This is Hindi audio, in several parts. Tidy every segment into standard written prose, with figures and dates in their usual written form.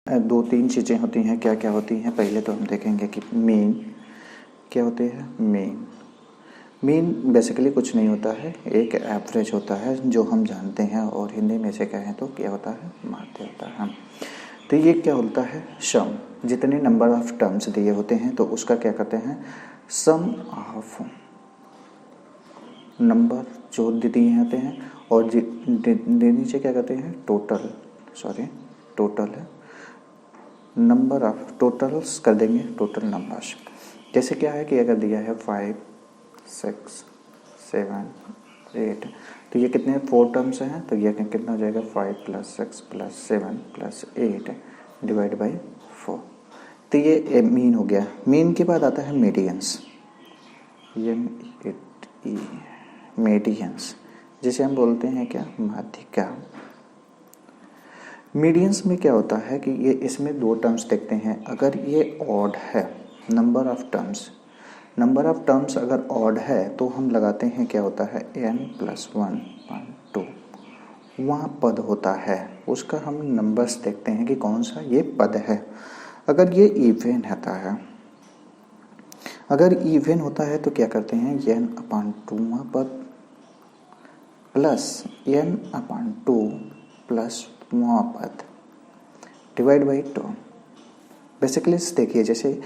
दो तीन चीज़ें होती हैं। क्या क्या होती हैं, पहले तो हम देखेंगे कि मीन क्या होते हैं। मीन बेसिकली कुछ नहीं होता है, एक एवरेज होता है जो हम जानते हैं, और हिंदी में से कहें तो क्या होता है, माध्य होता है। तो ये क्या होता है, सम। जितने नंबर ऑफ टर्म्स दिए होते हैं तो उसका क्या करते हैं, सम ऑफ नंबर जो दिए होते हैं, और नीचे क्या करते हैं, टोटल है नंबर ऑफ, टोटल्स कर देंगे, टोटल नंबर्स। जैसे क्या है कि अगर दिया है 5 6 7 8, तो ये कितने 4 टर्म्स हैं, तो ये कितना हो जाएगा 5 + 6 + 7 + 8 डिवाइड बाई 4। तो ये मीन हो गया। मीन के बाद आता है मीडियंस, मीडियंस जिसे हम बोलते हैं क्या, माध्यिका। मीडियंस में क्या होता है कि ये इसमें दो टर्म्स देखते हैं। अगर ये ऑड है, नंबर ऑफ टर्म्स अगर ऑड है तो हम लगाते हैं क्या होता है, n + 1 1 2। वहाँ पद होता है, उसका हम नंबर्स देखते हैं कि कौन सा ये पद है। अगर ये इवन होता है तो क्या करते हैं, n/2 पद प्लस n/2 प्लस पद डिवाइड बाई 2। बेसिकली देखिए, जैसे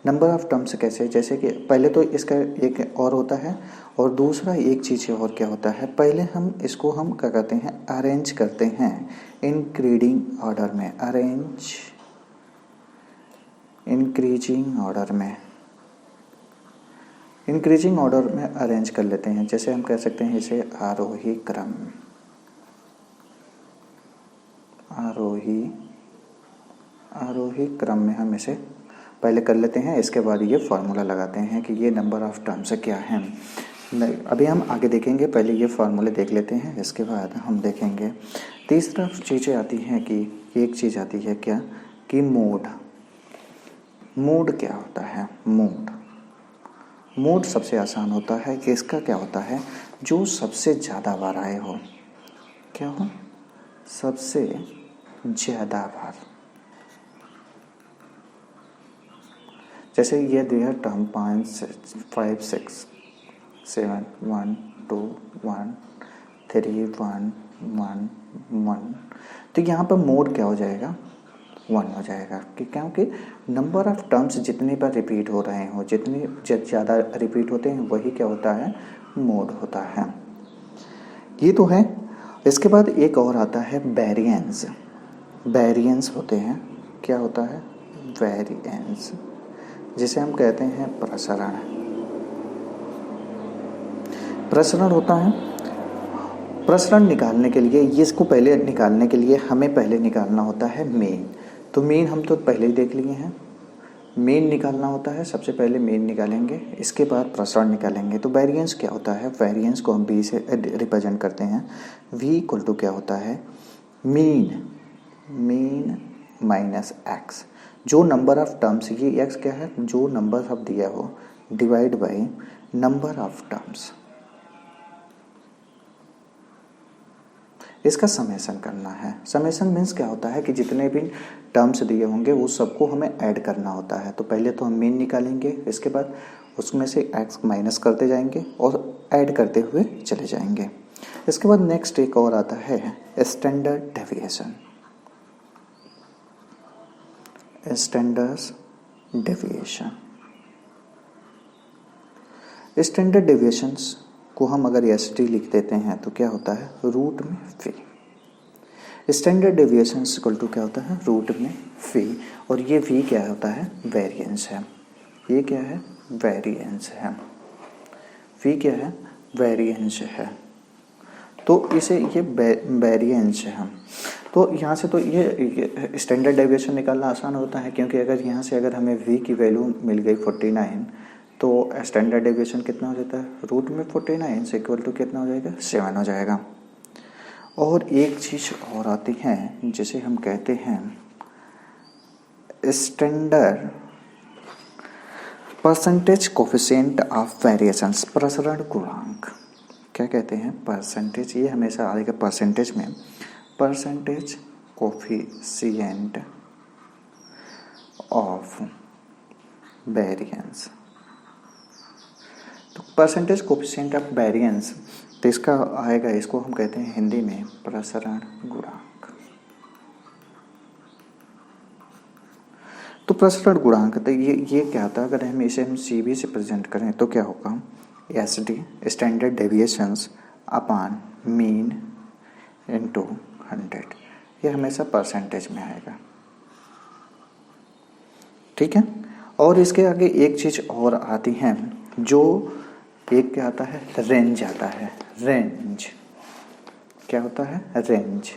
नंबर ऑफ टर्म्स कैसे, जैसे कि पहले तो इसका एक और होता है, और दूसरा एक चीज़ और क्या होता है, पहले हम इसको हम क्या करते हैं, अरेंज करते हैं इंक्रीजिंग ऑर्डर में, इंक्रीजिंग ऑर्डर में अरेंज कर लेते हैं। जैसे हम कह सकते हैं इसे आरोही क्रम में हम इसे पहले कर लेते हैं। इसके बाद ये फार्मूला लगाते हैं कि ये नंबर ऑफ टर्म्स क्या हैं। अभी हम आगे देखेंगे, पहले ये फार्मूले देख लेते हैं, इसके बाद हम देखेंगे। तीसरा चीज़ें आती हैं कि एक चीज़ आती है क्या, कि मूड क्या होता है। मूड सबसे आसान होता है कि इसका क्या होता है, जो सबसे ज़्यादा बार आए हो, क्या हो, सबसे ज़्यादा बार। जैसे ये दिया टर्म 5 6 7 1 2 1 3 1 1 1, तो यहाँ पर मोड क्या हो जाएगा, 1 हो जाएगा। क्योंकि नंबर ऑफ टर्म्स जितने बार रिपीट हो रहे हो, जितने ज़्यादा रिपीट होते हैं वही क्या होता है, मोड होता है। ये तो है। इसके बाद एक और आता है वेरिएंस होते हैं। क्या होता है, वेरिएंस, जिसे हम कहते हैं प्रसरण होता है। प्रसरण निकालने के लिए, ये इसको पहले निकालने के लिए हमें पहले निकालना होता है मीन। तो मीन हम तो पहले ही देख लिए हैं, मीन निकालना होता है, सबसे पहले मीन निकालेंगे, इसके बाद प्रसरण निकालेंगे। तो वेरिएंस क्या होता है, वेरिएंस को हम v से रिप्रेजेंट करते हैं। v = क्या होता है, मीन माइनस x, जो नंबर ऑफ टर्म्स, ये x क्या है, जो नंबर ऑफ दिया हो, divide by number of terms. इसका समेशन करना है। समेशन मीन्स क्या होता है कि जितने भी टर्म्स दिए होंगे वो सबको हमें ऐड करना होता है। तो पहले तो हम मीन निकालेंगे, इसके बाद उसमें से x माइनस करते जाएंगे और ऐड करते हुए चले जाएंगे। इसके बाद नेक्स्ट एक और आता है स्टैंडर्ड डेविएशन। स्टैंडर्ड डेविएशंस को हम अगर एस टी लिख देते हैं तो क्या होता है, रूट में फी। स्टैंडर्ड डेविएशंस इक्वल टू क्या होता है, रूट में फी, और ये वी क्या होता है, वेरिएंस है। ये क्या है, वेरिएंस है। वी क्या है, वेरिएंस है। तो इसे ये वेरिएंस है। तो यहाँ से तो ये स्टैंडर्ड डेविएशन निकालना आसान होता है, क्योंकि अगर यहाँ से अगर हमें वी की वैल्यू मिल गई 49, तो स्टैंडर्ड डेविएशन कितना हो जाता है, रूट में 49 से इक्वल टू कितना हो जाएगा, 7 हो जाएगा। और एक चीज़ और आती है जिसे हम कहते हैं standard percentage coefficient of variations, प्रसरण गुणांक। क्या कहते हैं, परसेंटेज, ये हमेशा आएगा परसेंटेज में, परसेंटेज कोफिशिएंट ऑफ वेरिएंस। तो परसेंटेज कोफिशिएंट ऑफ वेरिएंस, तो इसका आएगा, इसको हम कहते हैं हिंदी में प्रसरण गुणांक। तो प्रसरण गुणांक, तो ये क्या था, अगर हम इसे सीबी से प्रेजेंट करें तो क्या होगा, एस डी स्टैंडर्ड डेविएशंस अपान मीन इनटू 100, ये हमेशा परसेंटेज में आएगा। ठीक है। और इसके आगे एक चीज और आती है, जो एक क्या आता है, रेंज आता है। रेंज क्या होता है, रेंज।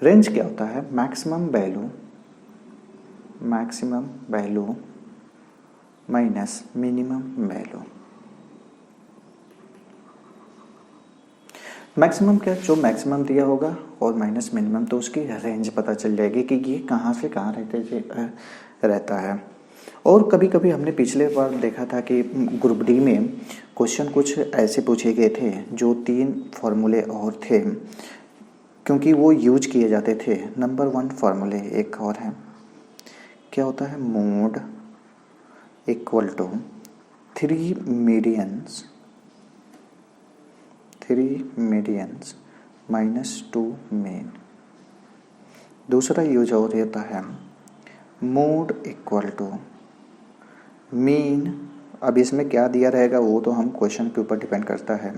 रेंज क्या होता है, maximum value minus minimum value. Maximum क्या, जो मैक्सिमम दिया होगा और माइनस मिनिमम, तो उसकी रेंज पता चल जाएगी कि ये कहाँ से कहाँ रहता है। और कभी कभी हमने पिछले बार देखा था कि ग्रुप डी में क्वेश्चन कुछ ऐसे पूछे गए थे जो 3 फॉर्मूले और थे, क्योंकि वो यूज किए जाते थे। नंबर 1 फॉर्मूले एक और है, क्या होता है, mode equal to 3 medians minus 2 mean. दूसरा यूज और होता है मोड इक्वल टू मीन। अब इसमें क्या दिया रहेगा वो तो हम क्वेश्चन के ऊपर डिपेंड करता है,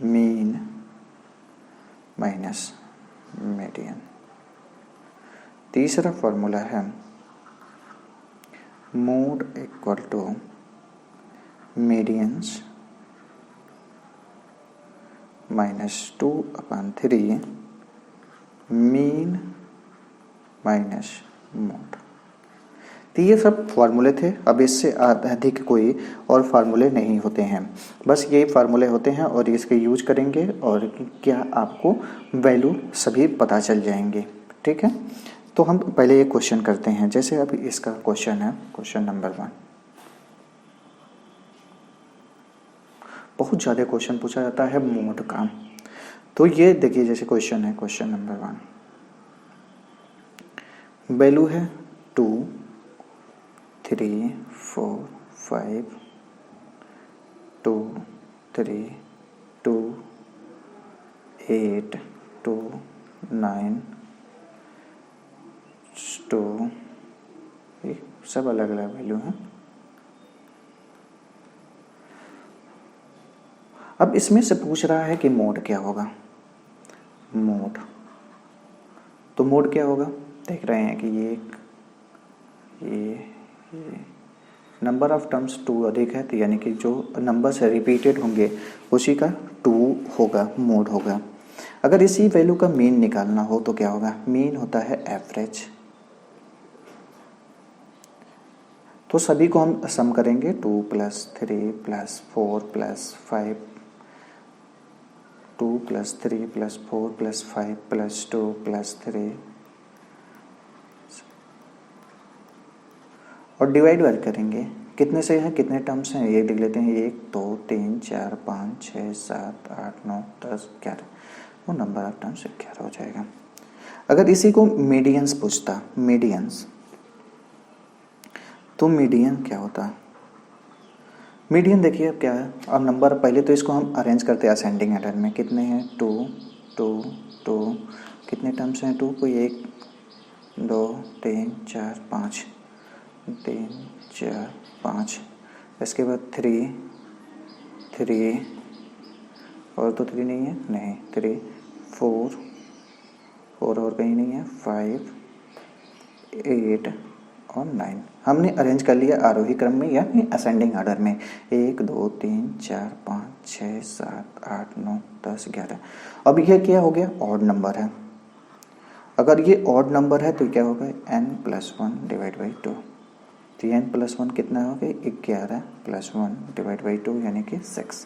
मीन माइनस मीडियन। तीसरा फॉर्मूला है mode equal to medians minus 2/3 mean minus mode. तो ये सब फार्मूले थे। अब इससे अधिक कोई और फार्मूले नहीं होते हैं, बस यही फार्मूले होते हैं और इसके यूज करेंगे और क्या आपको वैल्यू सभी पता चल जाएंगे। ठीक है। तो हम पहले एक क्वेश्चन करते हैं। जैसे अभी इसका क्वेश्चन है, क्वेश्चन नंबर 1। बहुत ज़्यादा क्वेश्चन पूछा जाता है मोड का। तो ये देखिए, जैसे क्वेश्चन है, क्वेश्चन नंबर 1, वैल्यू है 2, 3, 4, 5, 2, 3, 2, 8, 2, 9, 2, सब अलग अलग वैल्यू हैं। अब इसमें से पूछ रहा है कि मोड क्या होगा। मोड, तो मोड क्या होगा, देख रहे हैं कि ये नंबर ऑफ टर्म्स 2 अधिक है, तो यानी कि जो नंबर्स रिपीटेड होंगे उसी का 2 होगा, मोड होगा। अगर इसी वैल्यू का मीन निकालना हो तो क्या होगा, मीन होता है एवरेज। तो सभी को हम सम करेंगे, 2 + 3 + 4 + 5, 2 + 3 + 4 + 5 + 2 + 3, और डिवाइड करेंगे। कितने से हैं, कितने टर्म्स हैं, ये लिख लेते हैं, 1 2 3 4 5 6 7 8 9 10 11, वो नंबर ऑफ टर्म्स 11 हो जाएगा। अगर इसी को मीडियंस पूछता, मीडियंस, तो मीडियन क्या होता, मीडियन देखिए अब क्या है। अब नंबर पहले तो इसको हम अरेंज करते हैं असेंडिंग ऑर्डर में। कितने हैं, 2 2 2, कितने टर्म्स हैं 2 को, 1 2 3 4 5, 3 4 5, इसके बाद 3 3, और तो 3 नहीं है, नहीं 3 4 और कहीं नहीं है, 5 8 और 9। हमने अरेंज कर लिया आरोही क्रम में यानी असेंडिंग ऑर्डर में, 1 2 3 4 5 6 7 8 9 10 11। अब यह क्या हो गया, ऑड नंबर है। अगर ये ऑड नंबर है तो क्या होगा, n+1 / 2। तो n+1 कितना हो गया, 11 + 1 / 2 यानी कि 6,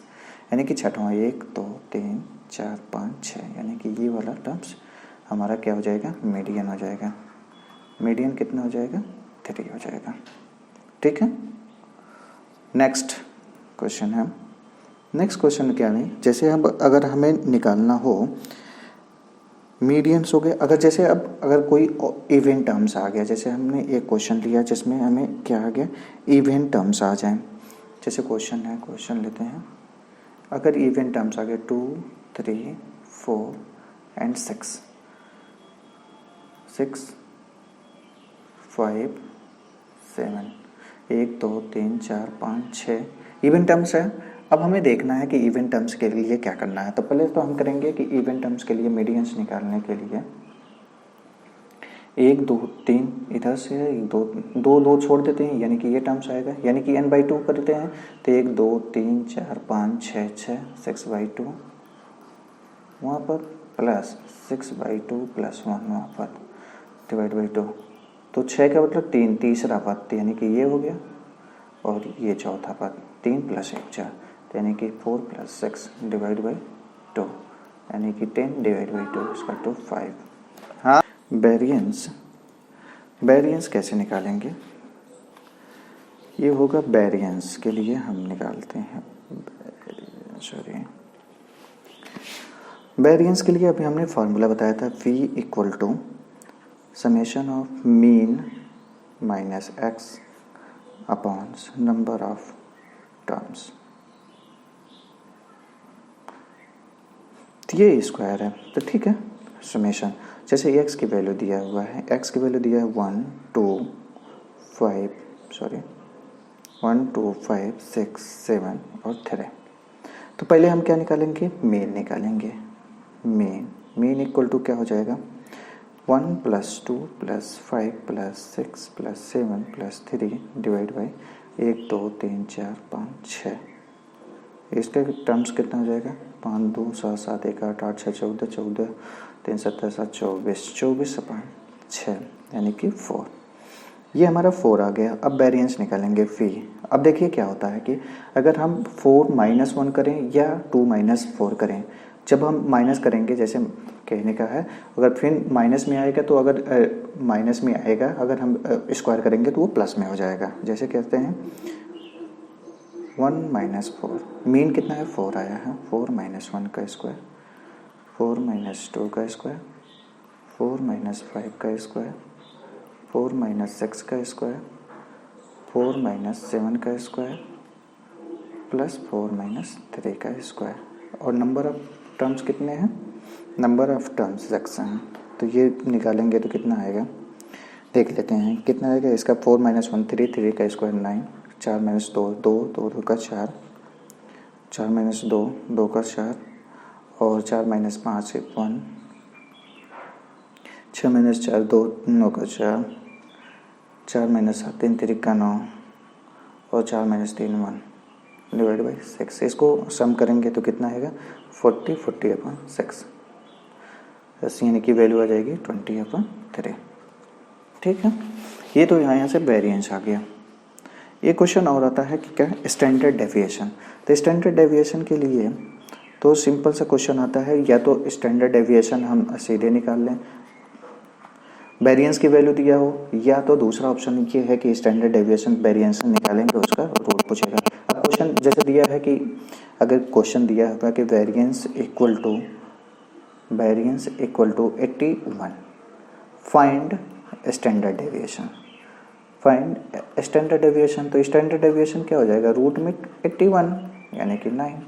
यानी कि छठवां, 1 2 3 4 5 6, यानी कि ये वाला टर्म्स हमारा क्या हो जाएगा, मीडियन हो जाएगा। मीडियन कितना हो जाएगा, 3 हो जाएगा। ठीक है। नेक्स्ट क्वेश्चन है, नेक्स्ट क्वेश्चन क्या है, जैसे हम अगर हमें निकालना हो मीडियंस हो गए। अगर जैसे अब अगर कोई इवन टर्म्स आ गया, जैसे हमने एक क्वेश्चन लिया जिसमें हमें क्या आ गया, इवन टर्म्स आ जाए। जैसे क्वेश्चन है, क्वेश्चन लेते हैं, अगर इवन टर्म्स आ गए 2, 3, 4 एंड 6, 5, 7, 1 2 3 4 5 6 इवन टर्म्स है। अब हमें देखना है कि इवन टर्म्स के लिए क्या करना है। तो पहले तो हम करेंगे कि इवन टर्म्स के लिए मीडियंस निकालने के लिए 1 2 3 इधर से 2 छोड़ देते हैं, यानी कि ये टर्म्स आएगा, यानी कि n/2 करते हैं तो 1 2 3 4 5 6 6/2 वहाँ पर प्लस 6/2 प्लस 1 वहाँ पर डिवाइड बाई 2। तो 6 का मतलब 3, तीसरा पद यानी कि ये हो गया, और ये चौथा पद 3 + 1 4, यानी कि 4 + 6 डिवाइड बाई 2, यानी कि 10 डिवाइड बाई 2 इसका 5। हाँ, वेरिएंस कैसे निकालेंगे, ये होगा वेरिएंस के लिए हम निकालते हैं, वेरिएंस के लिए अभी हमने फॉर्मूला बताया था, v = summation of mean minus x upon number of terms. ये स्क्वायर है तो ठीक है, समेशन जैसे x की वैल्यू दिया हुआ है, x की वैल्यू दिया है 1 2 5 6 7 और 3। तो पहले हम क्या निकालेंगे, मीन निकालेंगे। मीन = क्या हो जाएगा, 1 + 2 + 5 + 6 + 7 + 3 डिवाइड बाई 1 2 3 4 5 6। इसका टर्म्स कितना हो जाएगा, 5 2 7 7 1 8 8 6 14 14 3 7 7 24 24/6 यानी कि 4। ये हमारा 4 आ गया। अब वेरिएंस निकालेंगे फी। अब देखिए क्या होता है कि अगर हम 4 - 1 करें या 2 - 4 करें, जब हम माइनस करेंगे, जैसे कहने का है, अगर फिर माइनस में आएगा तो अगर माइनस में आएगा, अगर हम स्क्वायर करेंगे तो वो प्लस में हो जाएगा। जैसे कहते हैं 1 - 4, मीन कितना है, 4 आया है, 4 - 1 का स्क्वायर, 4 - 2 का स्क्वायर, 4 - 5 का स्क्वायर, 4 - 6 का स्क्वायर, 4 - 7 का स्क्वायर प्लस 4 - 3 का स्क्वायर। और नंबर ऑफ टर्म्स कितने हैं, नंबर ऑफ टर्म्स 6 हैं। तो ये निकालेंगे तो कितना आएगा, देख लेते हैं कितना आएगा इसका। 4 - 1 3, 3 का स्क्वायर 9, 4 - 2 2 2 2 का 4, 4 - 2 2 का 4 और 4 - 5 1, 6 - 4 2 9 का 4, 4 - 7 3 3 का 9 और 4 - 3 1 डिवाइड बाई 6। इसको सम करेंगे तो कितना आएगा, 40/6, यानी कि वैल्यू आ जाएगी 20/3। ठीक है, ये तो यहाँ से वेरिएंस आ गया। ये क्वेश्चन और आता है कि क्या, स्टैंडर्ड डेविएशन। तो स्टैंडर्ड डेविएशन के लिए तो सिंपल सा क्वेश्चन आता है, या तो स्टैंडर्ड डेविएशन हम सीधे निकाल लें, वेरिएंस की वैल्यू दिया हो, या तो दूसरा ऑप्शन ये है कि स्टैंडर्ड डेविएशन वेरिएंस निकालेंगे, उसका रूट पूछेगा। अब क्वेश्चन जैसे दिया है कि अगर क्वेश्चन दिया होगा कि variance equal to 81, find standard deviation, तो स्टैंडर्ड डेविएशन क्या हो जाएगा, रूट में 81 यानी कि 9।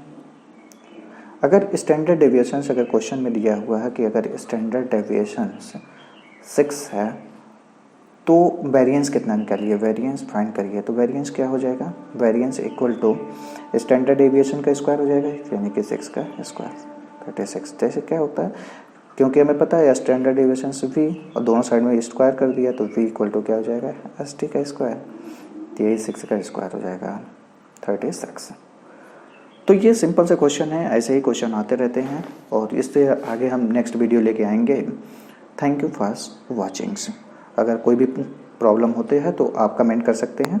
अगर स्टैंडर्ड डेविएशन अगर क्वेश्चन में दिया हुआ है कि अगर स्टैंडर्ड डेविएशन 6 है तो वेरिएंस कितना निकालिए, वेरिएंस फाइंड करिए। तो वेरिएंस क्या हो जाएगा, variance equal to standard deviation का स्क्वायर हो जाएगा, यानी कि 6 का स्क्वायर 36। जैसे क्या होता है, क्योंकि हमें पता है स्टैंडर्ड डेविएशन से v और दोनों साइड में स्क्वायर कर दिया तो v = क्या हो जाएगा, st का स्क्वायर, यही 6 का स्क्वायर हो जाएगा 36। तो ये सिंपल से क्वेश्चन है, ऐसे ही क्वेश्चन आते रहते हैं और इससे आगे हम नेक्स्ट वीडियो लेके आएंगे। Thank you for watching. अगर कोई भी प्रॉब्लम होते हैं तो आप कमेंट कर सकते हैं।